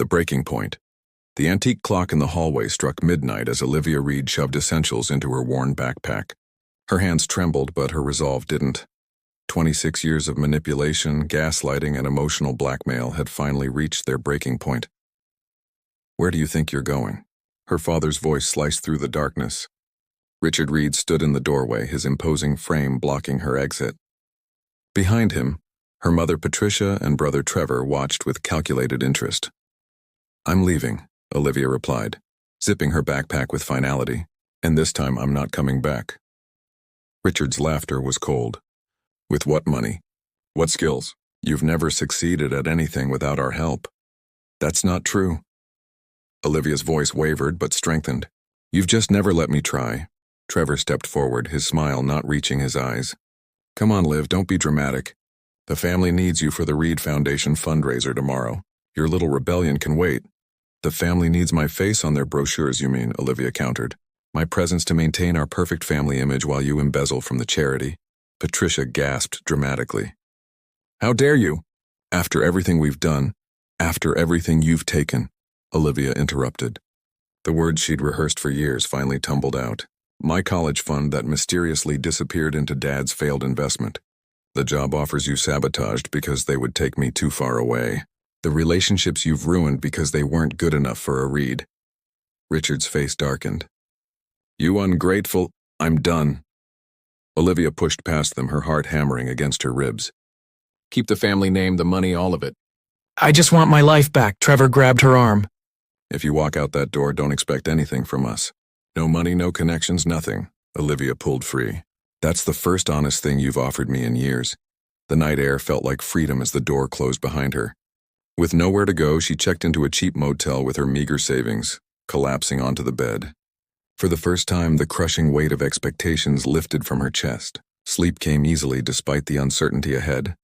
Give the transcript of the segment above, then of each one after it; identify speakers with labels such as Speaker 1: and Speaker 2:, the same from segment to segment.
Speaker 1: The breaking point. The antique clock in the hallway struck midnight as Olivia Reed shoved essentials into her worn backpack. Her hands trembled, but her resolve didn't. 26 years of manipulation, gaslighting, and emotional blackmail had finally reached their breaking point. "Where do you think you're going?" Her father's voice sliced through the darkness. Richard Reed stood in the doorway, his imposing frame blocking her exit. Behind him, her mother Patricia and brother Trevor watched with calculated interest. "I'm leaving," Olivia replied, zipping her backpack with finality, "and this time I'm not coming back." Richard's laughter was cold. "With what money? What skills? You've never succeeded at anything without our help." "That's not true." Olivia's voice wavered but strengthened. "You've just never let me try." Trevor stepped forward, his smile not reaching his eyes. "Come on, Liv, don't be dramatic. The family needs you for the Reed Foundation fundraiser tomorrow. Your little rebellion can wait." "The family needs my face on their brochures, you mean," Olivia countered. "My presence to maintain our perfect family image while you embezzle from the charity." Patricia gasped dramatically. "How dare you? After everything we've done, after everything you've taken," Olivia interrupted. The words she'd rehearsed for years finally tumbled out. "My college fund that mysteriously disappeared into Dad's failed investment. The job offers you sabotaged because they would take me too far away. The relationships you've ruined because they weren't good enough for a Reed." Richard's face darkened. "You ungrateful—" "I'm done." Olivia pushed past them, her heart hammering against her ribs. "Keep the family name, the money, all of it."
Speaker 2: "I just want my life back," Trevor grabbed her arm.
Speaker 1: "If you walk out that door, don't expect anything from us. No money, no connections, nothing." Olivia pulled free. "That's the first honest thing you've offered me in years." The night air felt like freedom as the door closed behind her. With nowhere to go, she checked into a cheap motel with her meager savings, collapsing onto the bed. For the first time, the crushing weight of expectations lifted from her chest. Sleep came easily despite the uncertainty ahead.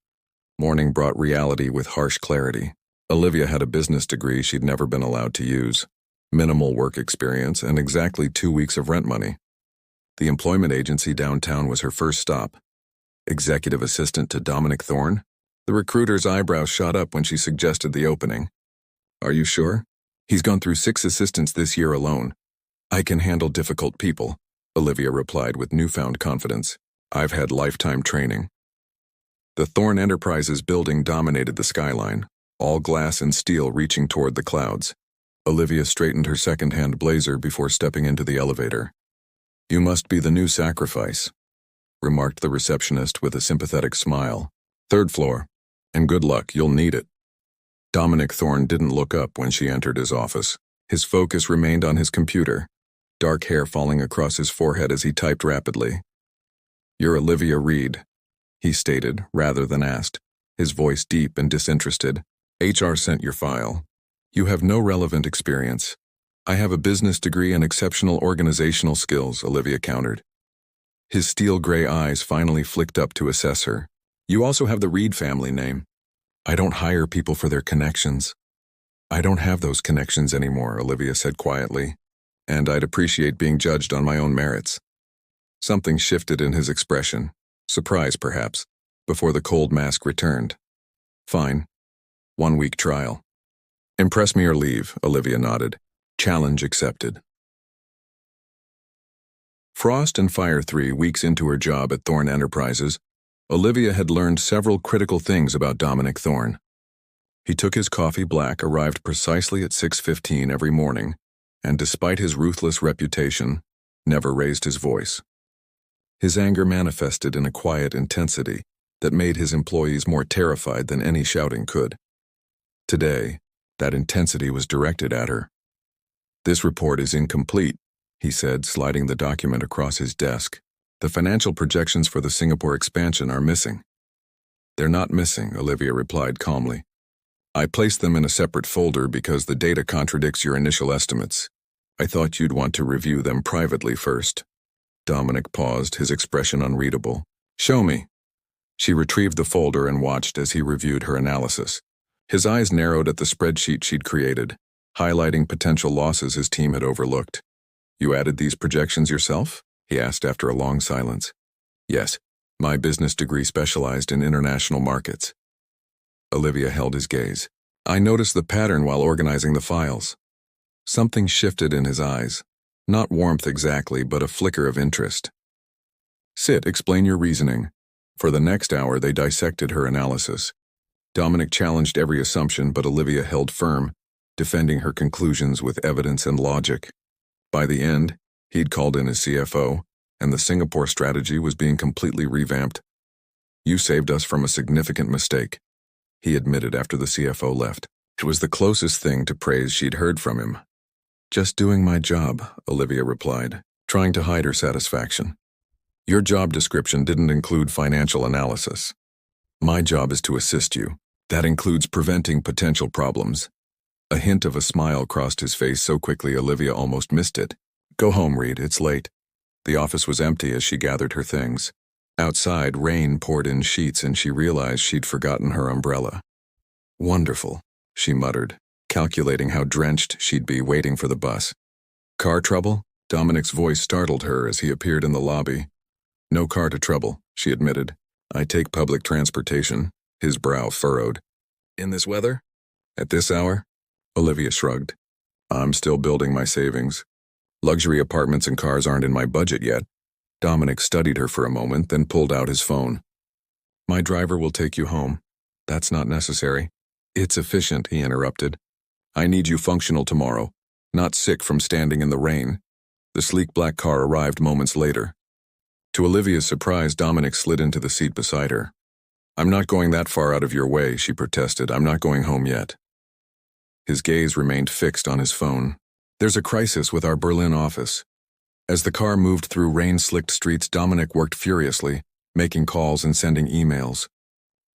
Speaker 1: Morning brought reality with harsh clarity. Olivia had a business degree she'd never been allowed to use, minimal work experience, and exactly 2 weeks of rent money. The employment agency downtown was her first stop. Executive assistant to Dominic Thorne? The recruiter's eyebrows shot up when she suggested the opening. "Are you sure? He's gone through 6 assistants this year alone." "I can handle difficult people," Olivia replied with newfound confidence. "I've had lifetime training." The Thorne Enterprises building dominated the skyline, all glass and steel reaching toward the clouds. Olivia straightened her second-hand blazer before stepping into the elevator. "You must be the new sacrifice," remarked the receptionist with a sympathetic smile. "3rd floor. And good luck, you'll need it." Dominic Thorne didn't look up when she entered his office. His focus remained on his computer, dark hair falling across his forehead as he typed rapidly. "You're Olivia Reed," he stated rather than asked, his voice deep and disinterested. "HR sent your file. You have no relevant experience." "I have a business degree and exceptional organizational skills," Olivia countered. His steel gray eyes finally flicked up to assess her. "You also have the Reed family name." "I don't hire people for their connections." "I don't have those connections anymore," Olivia said quietly, "and I'd appreciate being judged on my own merits." Something shifted in his expression, surprise perhaps, before the cold mask returned. "Fine. 1-week trial." "Impress me or leave," Olivia nodded. "Challenge accepted." Frost and Fire 3 weeks into her job at Thorne Enterprises, Olivia had learned several critical things about Dominic Thorne. He took his coffee black, arrived precisely at 6:15 every morning, and despite his ruthless reputation, never raised his voice. His anger manifested in a quiet intensity that made his employees more terrified than any shouting could. Today, that intensity was directed at her. "This report is incomplete," he said, sliding the document across his desk. "The financial projections for the Singapore expansion are missing." "They're not missing," Olivia replied calmly. "I placed them in a separate folder because the data contradicts your initial estimates. I thought you'd want to review them privately first." Dominic paused, his expression unreadable. "Show me." She retrieved the folder and watched as he reviewed her analysis. His eyes narrowed at the spreadsheet she'd created, highlighting potential losses his team had overlooked. "You added these projections yourself?" he asked after a long silence. "Yes, my business degree specialized in international markets." Olivia held his gaze. I noticed the pattern while organizing the files. Something shifted in his eyes. Not warmth exactly, but a flicker of interest. Sit, explain your reasoning. For the next hour, they dissected her analysis. Dominic challenged every assumption, but Olivia held firm, defending her conclusions with evidence and logic. By the end, he'd called in his CFO, and the Singapore strategy was being completely revamped. You saved us from a significant mistake, he admitted after the CFO left. It was the closest thing to praise she'd heard from him. Just doing my job, Olivia replied, trying to hide her satisfaction. Your job description didn't include financial analysis. My job is to assist you. That includes preventing potential problems. A hint of a smile crossed his face so quickly Olivia almost missed it. Go home, Reed, it's late. The office was empty as she gathered her things. Outside, rain poured in sheets and she realized she'd forgotten her umbrella. Wonderful, she muttered, calculating how drenched she'd be waiting for the bus. Car trouble? Dominic's voice startled her as he appeared in the lobby. No car to trouble, she admitted. I take public transportation. His brow furrowed. In this weather? At this hour? Olivia shrugged. I'm still building my savings. Luxury apartments and cars aren't in my budget yet. Dominic studied her for a moment, then pulled out his phone. My driver will take you home. That's not necessary. It's efficient, he interrupted. I need you functional tomorrow, not sick from standing in the rain. The sleek black car arrived moments later. To Olivia's surprise, Dominic slid into the seat beside her. I'm not going that far out of your way, she protested. I'm not going home yet. His gaze remained fixed on his phone. There's a crisis with our Berlin office. As the car moved through rain-slicked streets, Dominic worked furiously, making calls and sending emails.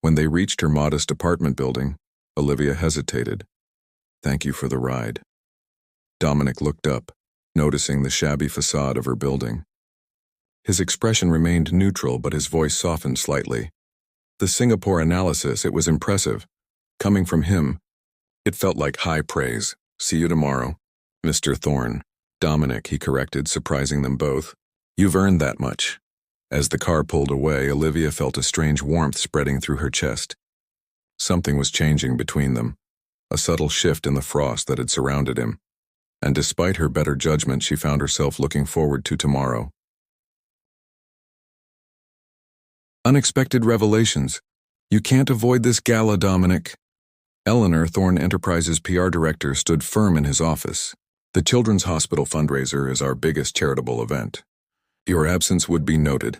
Speaker 1: When they reached her modest apartment building, Olivia hesitated. Thank you for the ride. Dominic looked up, noticing the shabby facade of her building. His expression remained neutral, but his voice softened slightly. The Singapore analysis, it was impressive. Coming from him, it felt like high praise. See you tomorrow, Mr. Thorne. Dominic, he corrected, surprising them both. You've earned that much. As the car pulled away, Olivia felt a strange warmth spreading through her chest. Something was changing between them, a subtle shift in the frost that had surrounded him. And despite her better judgment, she found herself looking forward to tomorrow. Unexpected revelations. You can't avoid this gala, Dominic. Eleanor, Thorne Enterprises' PR director, stood firm in his office. The Children's Hospital fundraiser is our biggest charitable event. Your absence would be noted.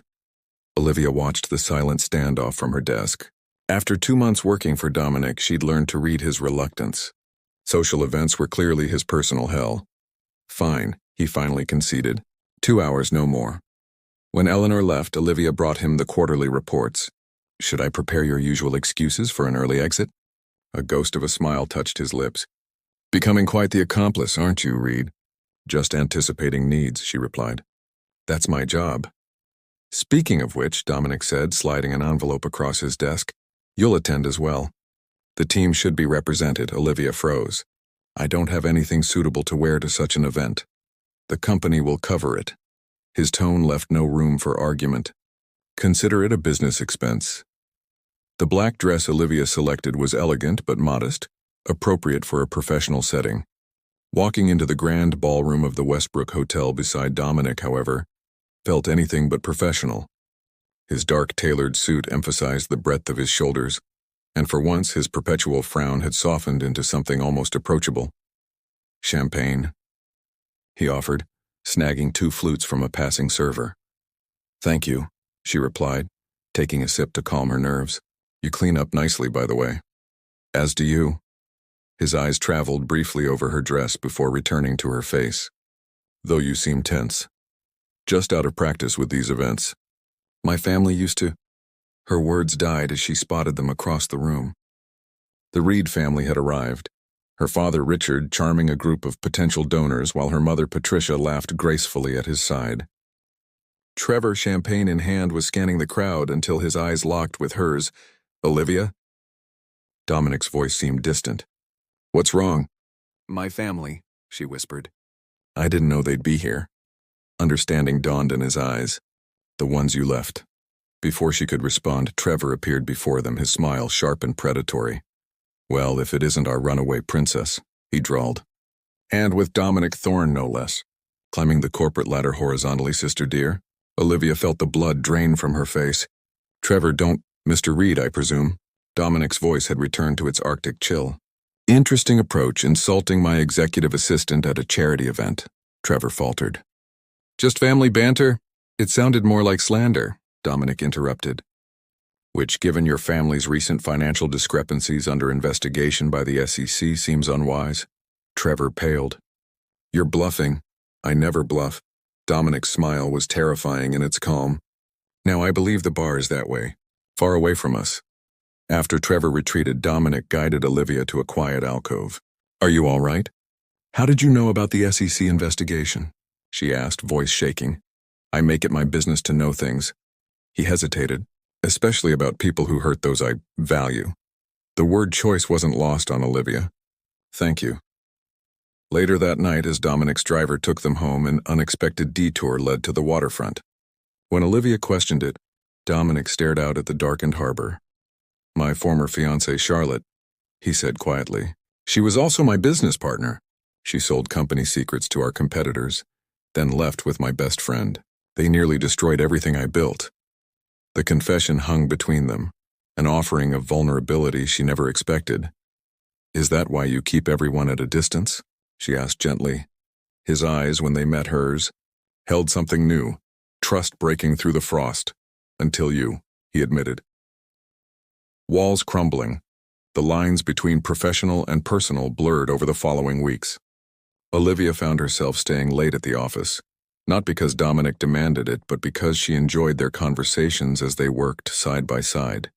Speaker 1: Olivia watched the silent standoff from her desk. After 2 months working for Dominic, she'd learned to read his reluctance. Social events were clearly his personal hell. Fine, he finally conceded. 2 hours, no more. When Eleanor left, Olivia brought him the quarterly reports. Should I prepare your usual excuses for an early exit? A ghost of a smile touched his lips. Becoming quite the accomplice, aren't you, Reed? Just anticipating needs, she replied. That's my job. Speaking of which, Dominic said, sliding an envelope across his desk, you'll attend as well. The team should be represented, Olivia froze. I don't have anything suitable to wear to such an event. The company will cover it. His tone left no room for argument. Consider it a business expense. The black dress Olivia selected was elegant but modest, appropriate for a professional setting. Walking into the grand ballroom of the Westbrook Hotel beside Dominic, however, felt anything but professional. His dark tailored suit emphasized the breadth of his shoulders, and for once his perpetual frown had softened into something almost approachable. Champagne, he offered, snagging 2 flutes from a passing server. Thank you, she replied, taking a sip to calm her nerves. You clean up nicely, by the way. As do you. His eyes traveled briefly over her dress before returning to her face. Though you seem tense. Just out of practice with these events. My family used to... Her words died as she spotted them across the room. The Reed family had arrived. Her father, Richard, charming a group of potential donors, while her mother, Patricia, laughed gracefully at his side. Trevor, champagne in hand, was scanning the crowd until his eyes locked with hers. Olivia? Dominic's voice seemed distant. What's wrong? My family, she whispered. I didn't know they'd be here. Understanding dawned in his eyes. The ones you left. Before she could respond, Trevor appeared before them, his smile sharp and predatory. Well, if it isn't our runaway princess, he drawled. And with Dominic Thorne, no less. Climbing the corporate ladder horizontally, sister dear. Olivia felt the blood drain from her face. Trevor, don't, Mr. Reed, I presume. Dominic's voice had returned to its Arctic chill. Interesting approach, insulting my executive assistant at a charity event, Trevor faltered. Just family banter? It sounded more like slander, Dominic interrupted. Which, given your family's recent financial discrepancies under investigation by the SEC, seems unwise. Trevor paled. You're bluffing. I never bluff. Dominic's smile was terrifying in its calm. Now I believe the bar is that way, far away from us. After Trevor retreated, Dominic guided Olivia to a quiet alcove. Are you all right? How did you know about the SEC investigation? She asked, voice shaking. I make it my business to know things. He hesitated, especially about people who hurt those I value. The word choice wasn't lost on Olivia. Thank you. Later that night, as Dominic's driver took them home, an unexpected detour led to the waterfront. When Olivia questioned it, Dominic stared out at the darkened harbor. My former fiancée, Charlotte, he said quietly. She was also my business partner. She sold company secrets to our competitors, then left with my best friend. They nearly destroyed everything I built. The confession hung between them, an offering of vulnerability she never expected. Is that why you keep everyone at a distance? She asked gently. His eyes, when they met hers, held something new, trust breaking through the frost. Until you, he admitted. Walls crumbling, the lines between professional and personal blurred over the following weeks. Olivia found herself staying late at the office, not because Dominic demanded it, but because she enjoyed their conversations as they worked side by side.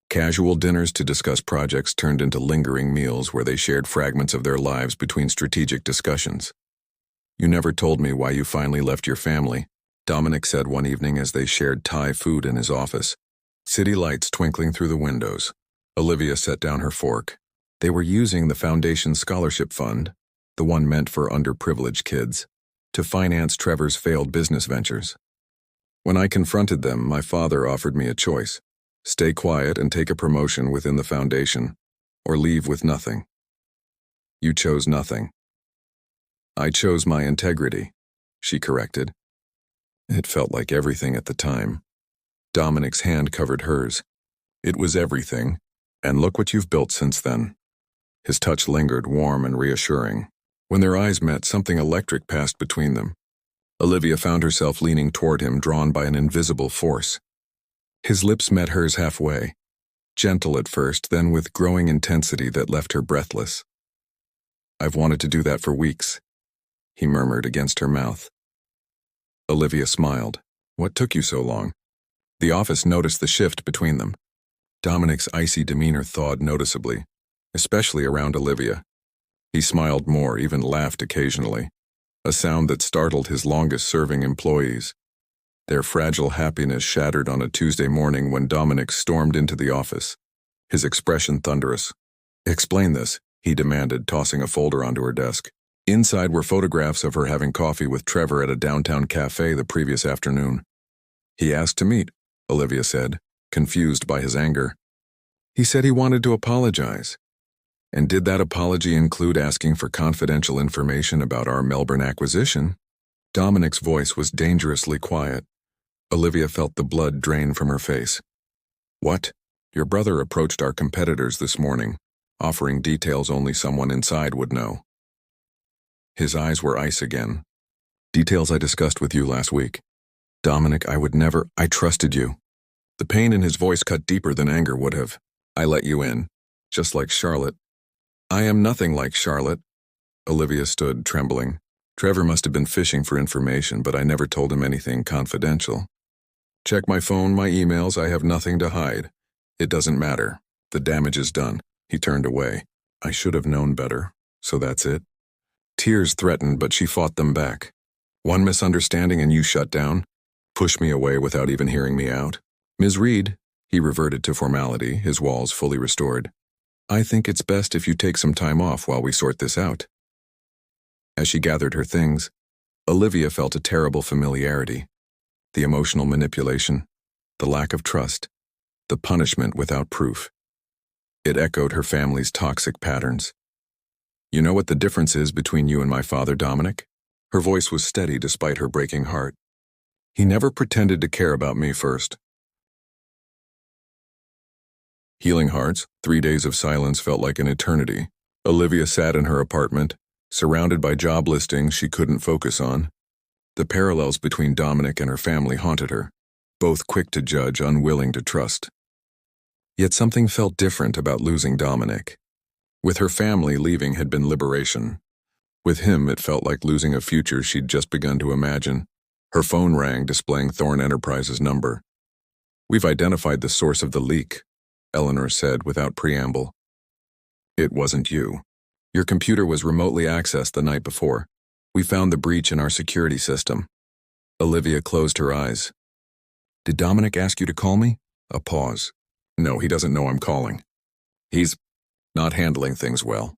Speaker 1: Casual dinners to discuss projects turned into lingering meals where they shared fragments of their lives between strategic discussions. You never told me why you finally left your family, Dominic said one evening as they shared Thai food in his office. City lights twinkling through the windows. Olivia set down her fork. They were using the Foundation Scholarship Fund, the one meant for underprivileged kids, to finance Trevor's failed business ventures. When I confronted them, my father offered me a choice. Stay quiet and take a promotion within the foundation, or leave with nothing. You chose nothing. I chose my integrity, she corrected. It felt like everything at the time. Dominic's hand covered hers. It was everything, and look what you've built since then. His touch lingered, warm and reassuring. When their eyes met, something electric passed between them. Olivia found herself leaning toward him, drawn by an invisible force. His lips met hers halfway, gentle at first, then with growing intensity that left her breathless. I've wanted to do that for weeks, he murmured against her mouth. Olivia smiled. What took you so long? The office noticed the shift between them. Dominic's icy demeanor thawed noticeably, especially around Olivia. He smiled more, even laughed occasionally, a sound that startled his longest-serving employees. Their fragile happiness shattered on a Tuesday morning when Dominic stormed into the office, his expression thunderous. Explain this, he demanded, tossing a folder onto her desk. Inside were photographs of her having coffee with Trevor at a downtown cafe the previous afternoon. He asked to meet, Olivia said, confused by his anger. He said he wanted to apologize. And did that apology include asking for confidential information about our Melbourne acquisition? Dominic's voice was dangerously quiet. Olivia felt the blood drain from her face. What? Your brother approached our competitors this morning, offering details only someone inside would know. His eyes were ice again. Details I discussed with you last week. Dominic, I trusted you. The pain in his voice cut deeper than anger would have. I let you in, just like Charlotte. I am nothing like Charlotte. Olivia stood, trembling. Trevor must have been fishing for information, but I never told him anything confidential. Check my phone, my emails, I have nothing to hide. It doesn't matter. The damage is done. He turned away. I should have known better. So that's it? Tears threatened, but she fought them back. One misunderstanding and you shut down? Push me away without even hearing me out? Ms. Reed, he reverted to formality, his walls fully restored. I think it's best if you take some time off while we sort this out. As she gathered her things, Olivia felt a terrible familiarity. The emotional manipulation, the lack of trust, the punishment without proof. It echoed her family's toxic patterns. You know what the difference is between you and my father, Dominic? Her voice was steady despite her breaking heart. He never pretended to care about me first. Healing Hearts, 3 days of silence felt like an eternity. Olivia sat in her apartment, surrounded by job listings she couldn't focus on. The parallels between Dominic and her family haunted her, both quick to judge, unwilling to trust. Yet something felt different about losing Dominic. With her family, leaving had been liberation. With him, it felt like losing a future she'd just begun to imagine. Her phone rang, displaying Thorn Enterprises' number. "We've identified the source of the leak," Eleanor said without preamble. "It wasn't you. Your computer was remotely accessed the night before. We found the breach in our security system." Olivia closed her eyes. "Did Dominic ask you to call me?" A pause. "No, he doesn't know I'm calling. He's not handling things well."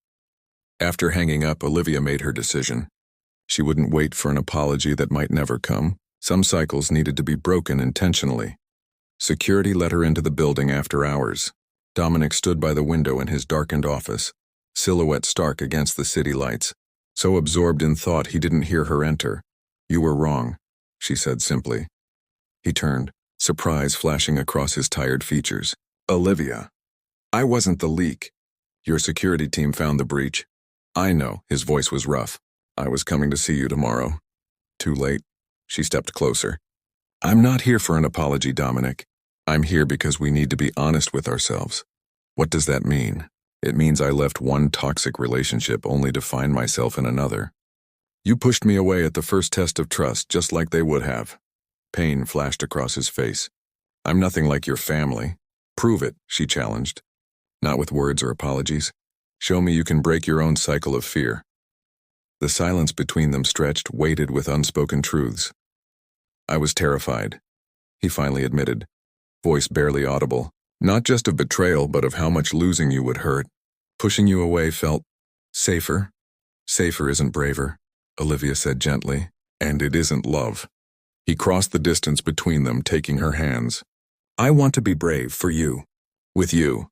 Speaker 1: After hanging up, Olivia made her decision. She wouldn't wait for an apology that might never come. Some cycles needed to be broken intentionally. Security let her into the building after hours. Dominic stood by the window in his darkened office, silhouette stark against the city lights, so absorbed in thought he didn't hear her enter. "You were wrong," she said simply. He turned, surprise flashing across his tired features. "Olivia, I wasn't the leak. Your security team found the breach." "I know," his voice was rough. "I was coming to see you tomorrow." "Too late." She stepped closer. "I'm not here for an apology, Dominic. I'm here because we need to be honest with ourselves." "What does that mean?" "It means I left one toxic relationship only to find myself in another. You pushed me away at the first test of trust, just like they would have." Pain flashed across his face. "I'm nothing like your family." "Prove it," she challenged. "Not with words or apologies. Show me you can break your own cycle of fear." The silence between them stretched, weighted with unspoken truths. "I was terrified," he finally admitted, voice barely audible. "Not just of betrayal, but of how much losing you would hurt. Pushing you away felt safer." "Safer isn't braver," Olivia said gently, "and it isn't love." He crossed the distance between them, taking her hands. "I want to be brave for you. With you."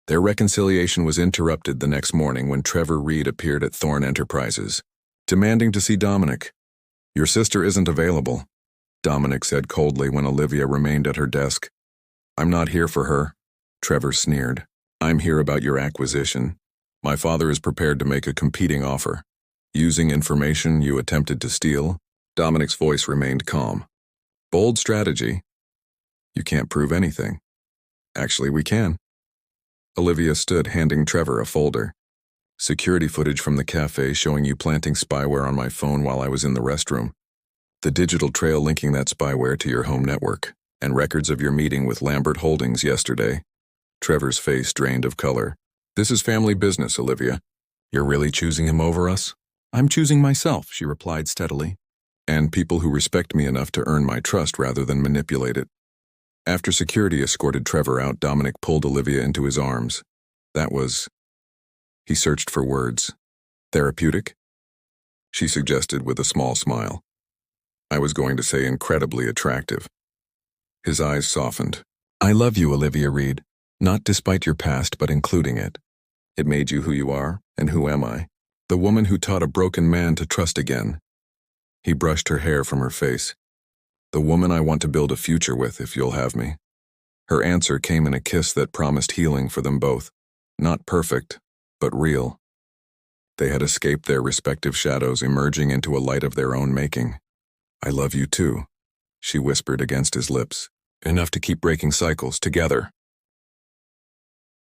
Speaker 1: Their reconciliation was interrupted the next morning when Trevor Reed appeared at Thorn Enterprises, demanding to see Dominic. "Your sister isn't available," Dominic said coldly when Olivia remained at her desk. "I'm not here for her," Trevor sneered. "I'm here about your acquisition. My father is prepared to make a competing offer. Using information you attempted to steal." Dominic's voice remained calm. "Bold strategy. You can't prove anything." "Actually, we can." Olivia stood, handing Trevor a folder. "Security footage from the cafe showing you planting spyware on my phone while I was in the restroom. The digital trail linking that spyware to your home network, and records of your meeting with Lambert Holdings yesterday." Trevor's face drained of color. "This is family business, Olivia. You're really choosing him over us?" "I'm choosing myself," she replied steadily. "And people who respect me enough to earn my trust rather than manipulate it." After security escorted Trevor out, Dominic pulled Olivia into his arms. That was... He searched for words. "Therapeutic?" she suggested with a small smile. "I was going to say incredibly attractive." His eyes softened. "I love you, Olivia Reed. Not despite your past, but including it. It made you who you are, and who am I? The woman who taught a broken man to trust again." He brushed her hair from her face. "The woman I want to build a future with, if you'll have me." Her answer came in a kiss that promised healing for them both. Not perfect, but real. They had escaped their respective shadows, emerging into a light of their own making. "I love you too," she whispered against his lips. "Enough to keep breaking cycles together."